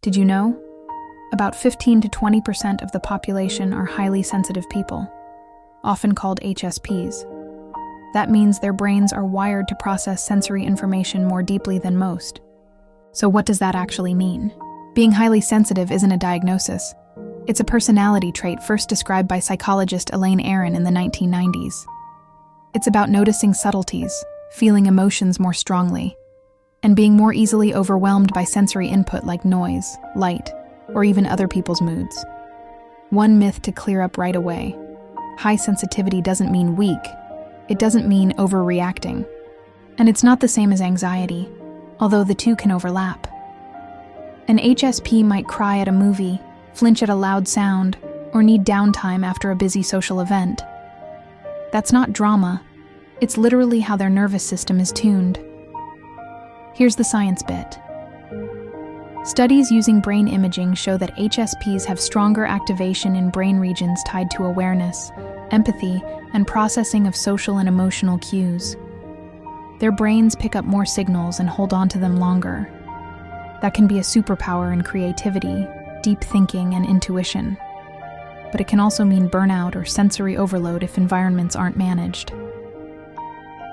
Did you know? About 15 to 20% of the population are highly sensitive people, often called HSPs. That means their brains are wired to process sensory information more deeply than most. So what does that actually mean? Being highly sensitive isn't a diagnosis. It's a personality trait first described by psychologist Elaine Aron in the 1990s. It's about noticing subtleties, feeling emotions more strongly, and being more easily overwhelmed by sensory input like noise, light, or even other people's moods. One myth to clear up right away: high sensitivity doesn't mean weak. It doesn't mean overreacting. And it's not the same as anxiety, although the two can overlap. An HSP might cry at a movie, flinch at a loud sound, or need downtime after a busy social event. That's not drama. It's literally how their nervous system is tuned. Here's the science bit. Studies using brain imaging show that HSPs have stronger activation in brain regions tied to awareness, empathy, and processing of social and emotional cues. Their brains pick up more signals and hold on to them longer. That can be a superpower in creativity, deep thinking, and intuition. But it can also mean burnout or sensory overload if environments aren't managed.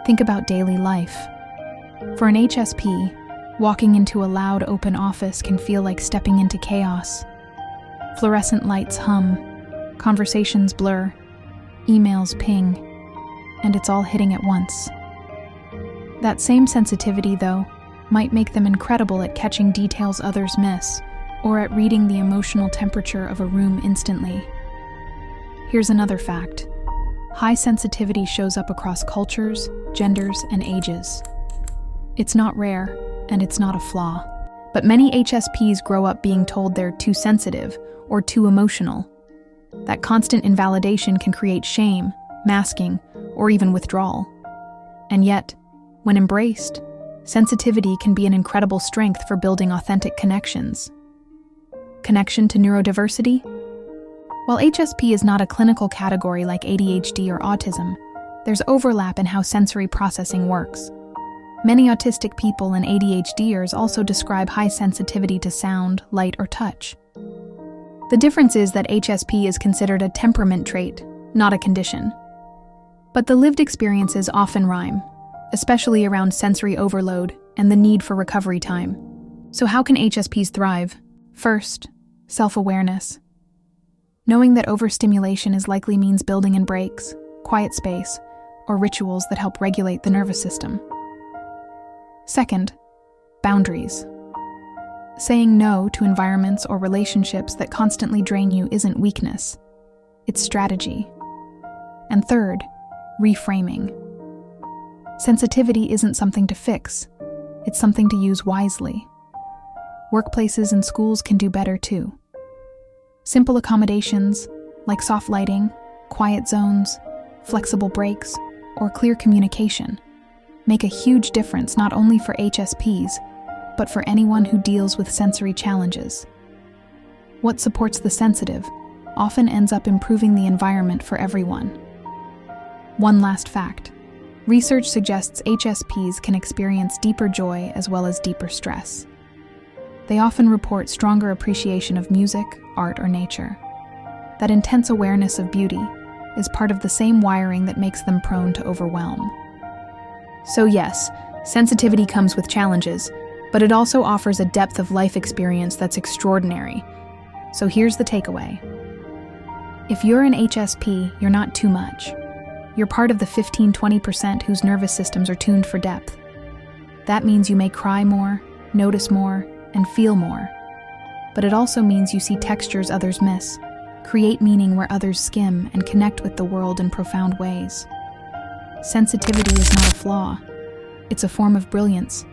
Think about daily life. For an HSP, walking into a loud, open office can feel like stepping into chaos. Fluorescent lights hum, conversations blur, emails ping, and it's all hitting at once. That same sensitivity, though, might make them incredible at catching details others miss, or at reading the emotional temperature of a room instantly. Here's another fact. High sensitivity shows up across cultures, genders, and ages. It's not rare, and it's not a flaw. But many HSPs grow up being told they're too sensitive or too emotional. That constant invalidation can create shame, masking, or even withdrawal. And yet, when embraced, sensitivity can be an incredible strength for building authentic connections. Connection to neurodiversity? While HSP is not a clinical category like ADHD or autism, there's overlap in how sensory processing works. Many autistic people and ADHDers also describe high sensitivity to sound, light, or touch. The difference is that HSP is considered a temperament trait, not a condition. But the lived experiences often rhyme, especially around sensory overload and the need for recovery time. So how can HSPs thrive? First, self-awareness. Knowing that overstimulation is likely means building in breaks, quiet space, or rituals that help regulate the nervous system. Second, boundaries. Saying no to environments or relationships that constantly drain you isn't weakness. It's strategy. And third, reframing. Sensitivity isn't something to fix. It's something to use wisely. Workplaces and schools can do better too. Simple accommodations, like soft lighting, quiet zones, flexible breaks, or clear communication, make a huge difference not only for HSPs, but for anyone who deals with sensory challenges. What supports the sensitive often ends up improving the environment for everyone. One last fact. Research suggests HSPs can experience deeper joy as well as deeper stress. They often report stronger appreciation of music, art, or nature. That intense awareness of beauty is part of the same wiring that makes them prone to overwhelm. So yes, sensitivity comes with challenges, but it also offers a depth of life experience that's extraordinary. So here's the takeaway. If you're an HSP, you're not too much. You're part of the 15-20% whose nervous systems are tuned for depth. That means you may cry more, notice more, and feel more. But it also means you see textures others miss, create meaning where others skim, and connect with the world in profound ways. Sensitivity is not a flaw. It's a form of brilliance,